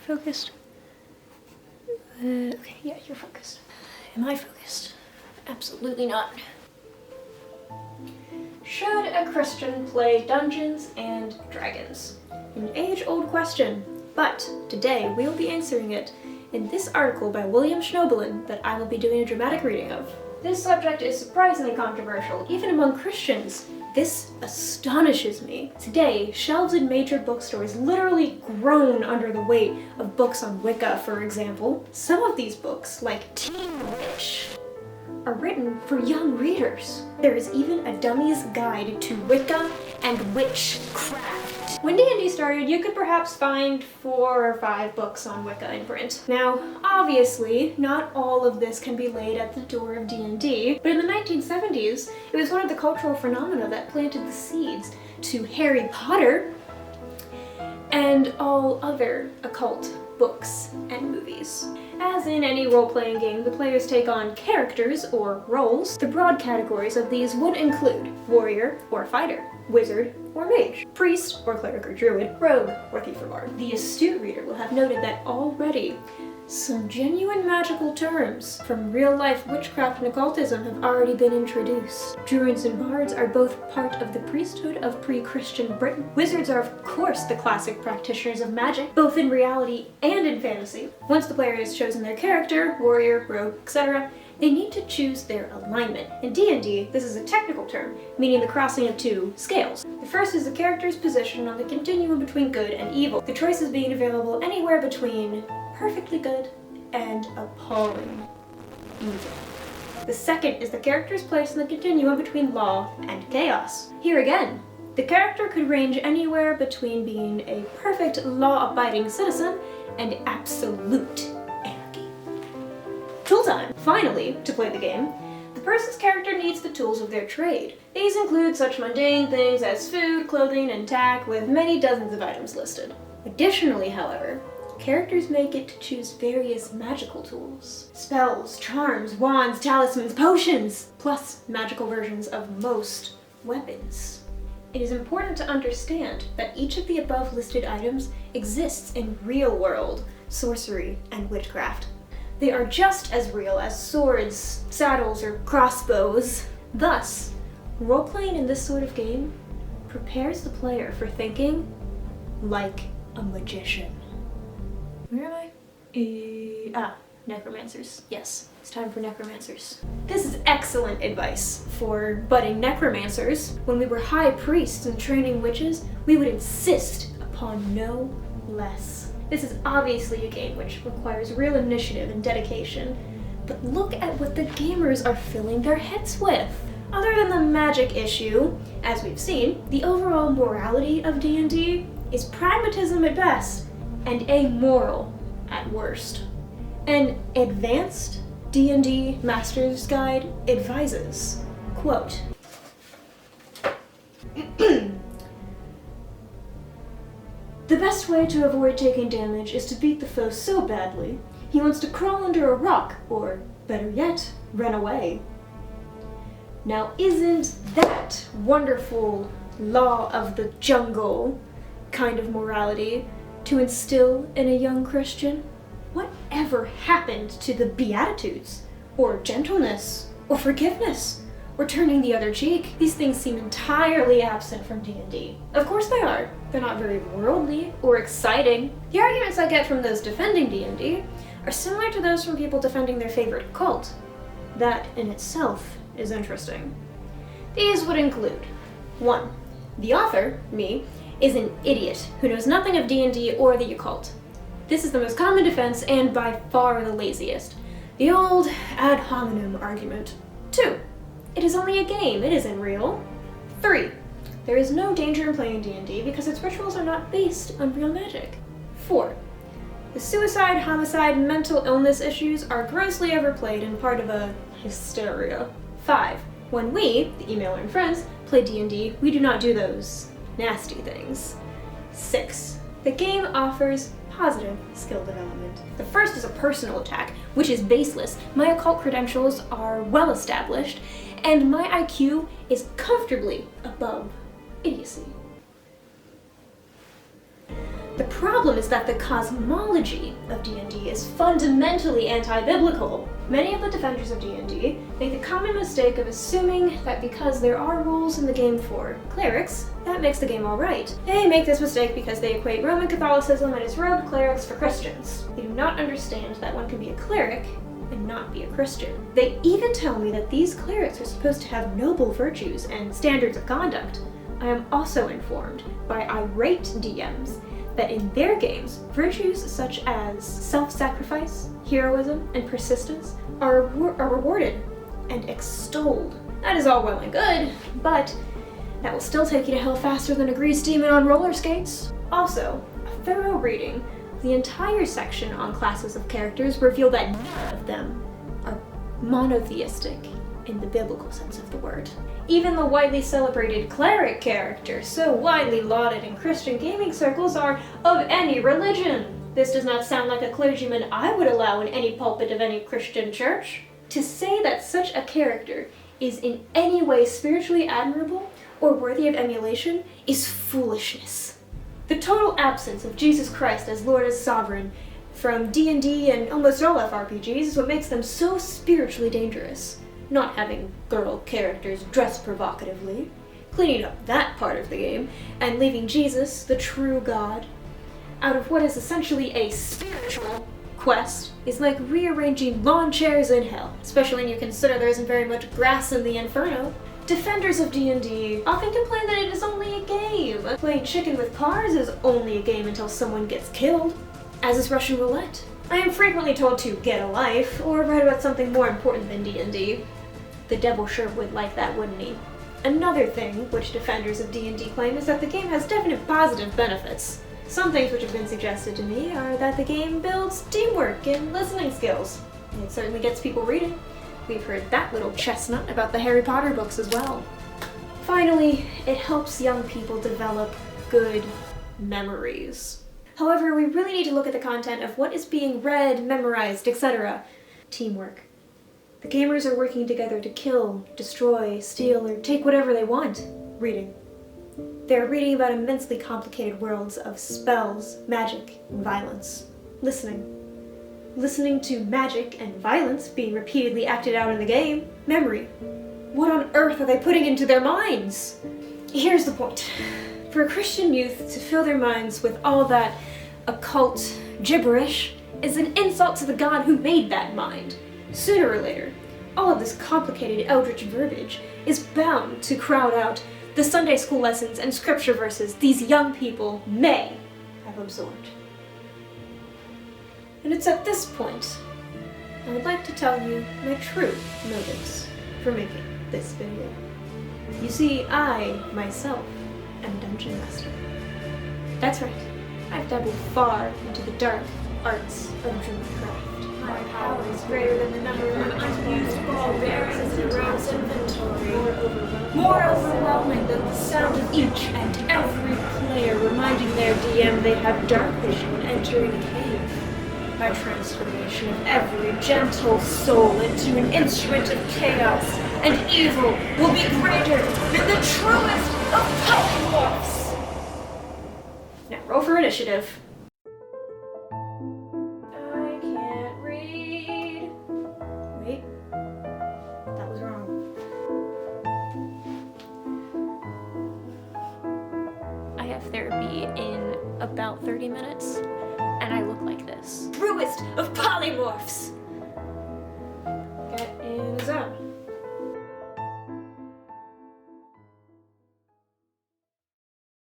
focused? Okay, yeah, you're focused. Am I focused? Absolutely not. Should a Christian play Dungeons and Dragons? An age-old question, but today we will be answering it in this article by William Schnoebelen that I will be doing a dramatic reading of. This subject is surprisingly controversial, even among Christians. This astonishes me. Today, shelves in major bookstores literally groan under the weight of books on Wicca, for example. Some of these books, like Teen Witch, are written for young readers. There is even a dummy's guide to Wicca and witchcraft. When D&D started, you could perhaps find 4 or 5 books on Wicca in print. Now, obviously, not all of this can be laid at the door of D&D, but in the 1970s, it was one of the cultural phenomena that planted the seeds to Harry Potter and all other occult books and movies. As in any role-playing game, the players take on characters, or roles. The broad categories of these would include warrior or fighter, wizard or mage, priest or cleric or druid, rogue or thief or bard. The astute reader will have noted that already some genuine magical terms from real-life witchcraft and occultism have already been introduced. Druids and bards are both part of the priesthood of pre-Christian Britain. Wizards are, of course, the classic practitioners of magic, both in reality and in fantasy. Once the player has chosen their character, warrior, rogue, etc., they need to choose their alignment. In D&D, this is a technical term, meaning the crossing of 2 scales. The first is the character's position on the continuum between good and evil, the choices being available anywhere between perfectly good and appalling evil. The second is the character's place in the continuum between law and chaos. Here again, the character could range anywhere between being a perfect law-abiding citizen and absolute anarchy. Tool time! Finally, to play the game, the person's character needs the tools of their trade. These include such mundane things as food, clothing, and tack, with many dozens of items listed. Additionally, however, characters may get to choose various magical tools. Spells, charms, wands, talismans, potions, plus magical versions of most weapons. It is important to understand that each of the above listed items exists in real-world sorcery and witchcraft. They are just as real as swords, saddles, or crossbows. Thus, role-playing in this sort of game prepares the player for thinking like a magician. Where am I? Necromancers. Yes, it's time for necromancers. This is excellent advice for budding necromancers. When we were high priests and training witches, we would insist upon no less. This is obviously a game which requires real initiative and dedication, but look at what the gamers are filling their heads with. Other than the magic issue, as we've seen, the overall morality of D&D is pragmatism at best and amoral at worst. An advanced D&D Master's Guide advises, quote, "The best way to avoid taking damage is to beat the foe so badly he wants to crawl under a rock, or, better yet, run away." Now isn't that wonderful law of the jungle kind of morality to instill in a young Christian? Whatever happened to the Beatitudes, or gentleness, or forgiveness, or turning the other cheek? These things seem entirely absent from D&D. Of course they are. They're not very worldly or exciting. The arguments I get from those defending D&D are similar to those from people defending their favorite cult. That in itself is interesting. These would include 1. The author, me, is an idiot who knows nothing of D&D or the occult. This is the most common defense and by far the laziest. The old ad hominem argument. 2. It is only a game, it isn't real. 3. There is no danger in playing D&D because its rituals are not based on real magic. 4. The suicide, homicide, mental illness issues are grossly overplayed and part of a hysteria. 5. When we, the emailer and friends, play D&D, we do not do those nasty things. 6. The game offers positive skill development. The first is a personal attack, which is baseless. My occult credentials are well established, and my IQ is comfortably above idiocy. The problem is that the cosmology of D&D is fundamentally anti-biblical. Many of the defenders of D&D make the common mistake of assuming that because there are rules in the game for clerics, that makes the game alright. They make this mistake because they equate Roman Catholicism and its rogue clerics for Christians. They do not understand that one can be a cleric and not be a Christian. They even tell me that these clerics are supposed to have noble virtues and standards of conduct. I am also informed by irate DMs that in their games, virtues such as self-sacrifice, heroism, and persistence are rewarded and extolled. That is all well and good, but that will still take you to hell faster than a grease demon on roller skates. Also, a thorough reading of the entire section on classes of characters revealed that none of them are monotheistic in the biblical sense of the word. Even the widely celebrated cleric characters, so widely lauded in Christian gaming circles, are of any religion. This does not sound like a clergyman I would allow in any pulpit of any Christian church. To say that such a character is in any way spiritually admirable or worthy of emulation is foolishness. The total absence of Jesus Christ as Lord and Sovereign from D&D and almost all FRPGs is what makes them so spiritually dangerous. Not having girl characters dress provocatively, cleaning up that part of the game, and leaving Jesus, the true God, out of what is essentially a spiritual quest is like rearranging lawn chairs in hell, especially when you consider there isn't very much grass in the inferno. Defenders of D&D often complain that it is only a game. Playing chicken with cars is only a game until someone gets killed, as is Russian roulette. I am frequently told to get a life, or write about something more important than D&D. The devil sure would like that, wouldn't he? Another thing which defenders of D&D claim is that the game has definite positive benefits. Some things which have been suggested to me are that the game builds teamwork and listening skills. It certainly gets people reading. We've heard that little chestnut about the Harry Potter books as well. Finally, it helps young people develop good memories. However, we really need to look at the content of what is being read, memorized, etc. Teamwork. The gamers are working together to kill, destroy, steal, or take whatever they want. Reading. They're reading about immensely complicated worlds of spells, magic, and violence. Listening. Listening to magic and violence being repeatedly acted out in the game. Memory. What on earth are they putting into their minds? Here's the point. For a Christian youth to fill their minds with all that occult gibberish is an insult to the God who made that mind. Sooner or later, all of this complicated eldritch verbiage is bound to crowd out the Sunday school lessons and scripture verses these young people may have absorbed. And it's at this point I would like to tell you my true motives for making this video. You see, I, myself, am a dungeon master. That's right, I've dabbled far into the dark arts of druidcraft. My power is greater than the number of unused ball bearings in a rogue's inventory. More overwhelming than the sound of each and every player reminding their DM they have dark vision when entering a cave. My transformation of every gentle soul into an instrument of chaos and evil will be greater than the truest of polymorphs. Now roll for initiative. Therapy in about 30 minutes, and I look like this. Truest of polymorphs!